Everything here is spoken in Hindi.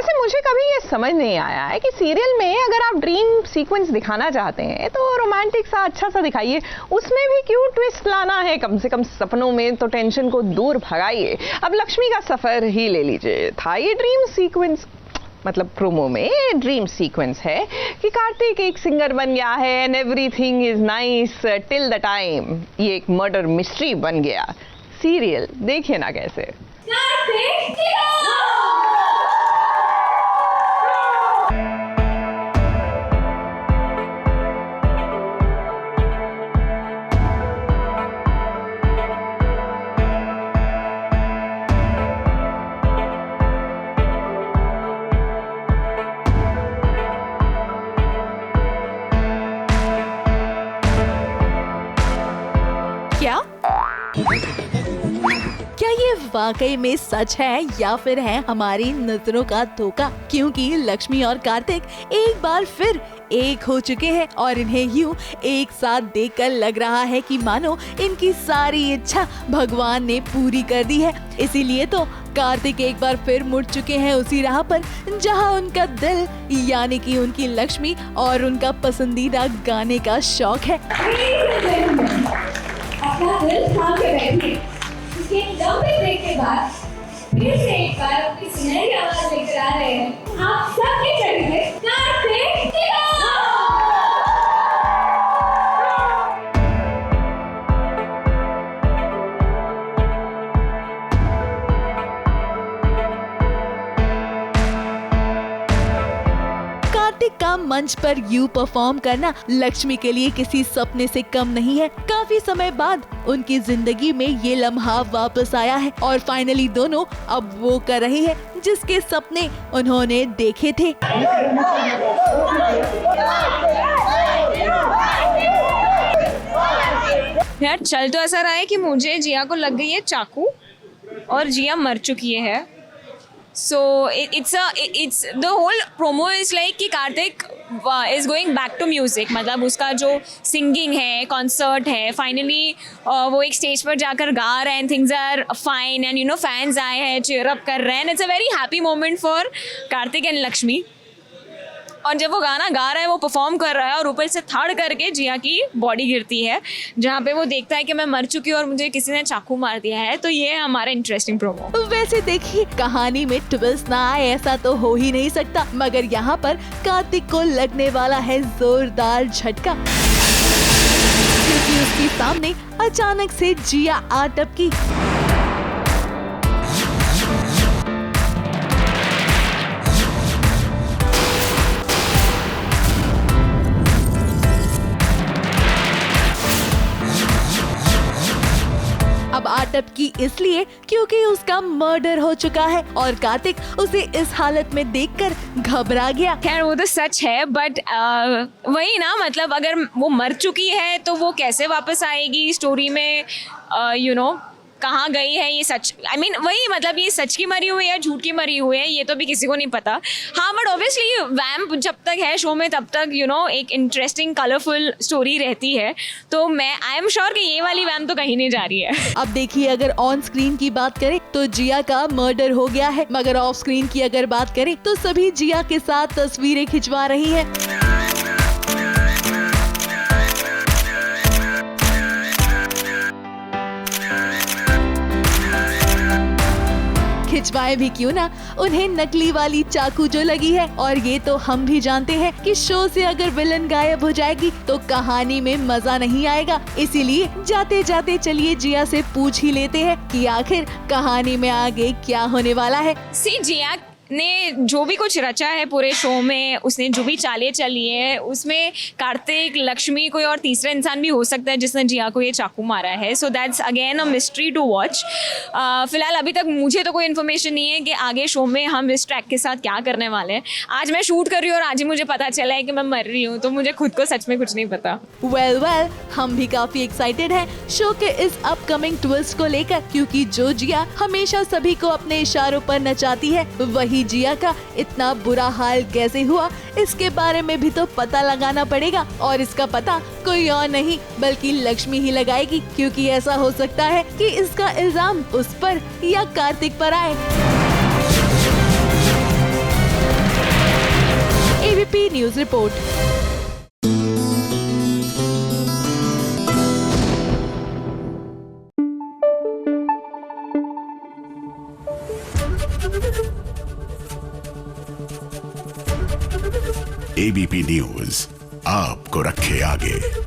वैसे मुझे कभी ये समझ नहीं आया है कि सीरियल में अगर आप ड्रीम सीक्वेंस दिखाना चाहते हैं तो रोमांटिक सा अच्छा सा दिखाइए, उसमें भी क्यों ट्विस्ट लाना है? कम से कम सपनों में तो टेंशन को दूर भगाइए। अब लक्ष्मी का सफर ही ले लीजिए, था ये ड्रीम सीक्वेंस, मतलब प्रोमो में ड्रीम सीक्वेंस है कि कार्तिक एक सिंगर बन गया है and everything is nice till the time ये एक मर्डर मिस्ट्री बन गया। सीरियल देखिए ना कैसे। क्या ये वाकई में सच है या फिर है हमारी नजरों का धोखा? क्योंकि लक्ष्मी और कार्तिक एक बार फिर एक हो चुके हैं और इन्हें यूं एक साथ देखकर लग रहा है कि मानो इनकी सारी इच्छा भगवान ने पूरी कर दी है। इसीलिए तो कार्तिक एक बार फिर मुड़ चुके हैं उसी राह पर जहां उनका दिल यानी कि उनकी लक्ष्मी और उनका पसंदीदा गाने का शौक है। अपना दिल थाम के बैठिए। इसके लंबे ब्रेक के बाद फिर से एक बार अपनी सुनहरी आवाज लेकर आ रहे हैं आप सबके करीब कार्तिक टिको। का मंच पर यू परफॉर्म करना लक्ष्मी के लिए किसी सपने से कम नहीं है। काफी समय बाद उनकी जिंदगी में ये लम्हा वापस आया है और फाइनली दोनों अब वो कर रहे हैं जिसके सपने उन्होंने देखे थे। यार चल तो ऐसा रहा है कि मुझे जिया को लग गई है चाकू और जिया मर चुकी है। So it's the whole promo is like कि Kartik is going back to music, मतलब उसका जो सिंगिंग है, कॉन्सर्ट है, फाइनली वो एक स्टेज पर जाकर गा रहे हैं, things are fine and you know fans आए हैं, चीयर अप कर रहे हैं। It's a very happy moment for Karthik and Lakshmi. और जब वो गाना गा रहा है, वो परफॉर्म कर रहा है और ऊपर से थर्ड करके जिया की बॉडी गिरती है जहाँ पे वो देखता है कि मैं मर चुकी हूँ और मुझे किसी ने चाकू मार दिया है। तो ये है हमारा इंटरेस्टिंग प्रोमो। वैसे देखिए कहानी में ट्विस्ट ना आए ऐसा तो हो ही नहीं सकता, मगर यहाँ पर कार्तिक को लगने वाला है जोरदार झटका क्योंकि उसके सामने अचानक से जिया आ टपकी। अब आटप की इसलिए क्योंकि उसका मर्डर हो चुका है और कार्तिक उसे इस हालत में देखकर घबरा गया। खैर वो तो सच है बट वही ना, मतलब अगर वो मर चुकी है तो वो कैसे वापस आएगी स्टोरी में, यू नो कहाँ गई है ये सच, I mean, वही मतलब ये सच की मरी हुई है या झूठ की मरी हुई है ये तो अभी किसी को नहीं पता। हाँ बट ऑब्वियसली वैम्प जब तक है शो में तब तक यू नो एक इंटरेस्टिंग कलरफुल स्टोरी रहती है। तो मैं आई एम श्योर कि ये वाली वैम्प तो कहीं नहीं जा रही है। अब देखिए अगर ऑन स्क्रीन की बात करें तो जिया का मर्डर हो गया है, मगर ऑफ स्क्रीन की अगर बात करें तो सभी जिया के साथ तस्वीरें खिंचवा रही है। खिंचवाए भी क्यों ना, उन्हें नकली वाली चाकू जो लगी है और ये तो हम भी जानते हैं कि शो से अगर विलन गायब हो जाएगी तो कहानी में मजा नहीं आएगा। इसीलिए जाते जाते चलिए जिया से पूछ ही लेते हैं कि आखिर कहानी में आगे क्या होने वाला है। सी जिया ने जो भी कुछ रचा है पूरे शो में, उसने जो भी चालें चली है उसमें कार्तिक, लक्ष्मी, कोई और तीसरा इंसान भी हो सकता है जिसने जिया को ये चाकू मारा है। So that's again a mystery to watch. फिलहाल अभी तक मुझे तो कोई इन्फॉर्मेशन नहीं है कि आगे शो में हम इस ट्रैक के साथ क्या करने वाले हैं। आज मैं शूट कर रही हूँ और आज ही मुझे पता चला है कि मैं मर रही हूँ, तो मुझे खुद को सच में कुछ नहीं पता। वेल हम भी काफी एक्साइटेड हैं शो के इस अपकमिंग ट्विस्ट को लेकर, क्योंकि जो जिया हमेशा सभी को अपने इशारों पर नचाती है वही जिया का इतना बुरा हाल कैसे हुआ इसके बारे में भी तो पता लगाना पड़ेगा। और इसका पता कोई और नहीं बल्कि लक्ष्मी ही लगाएगी, क्योंकि ऐसा हो सकता है कि इसका इल्जाम उस पर या कार्तिक पर आए। News report. एबीपी न्यूज आपको रखे आगे।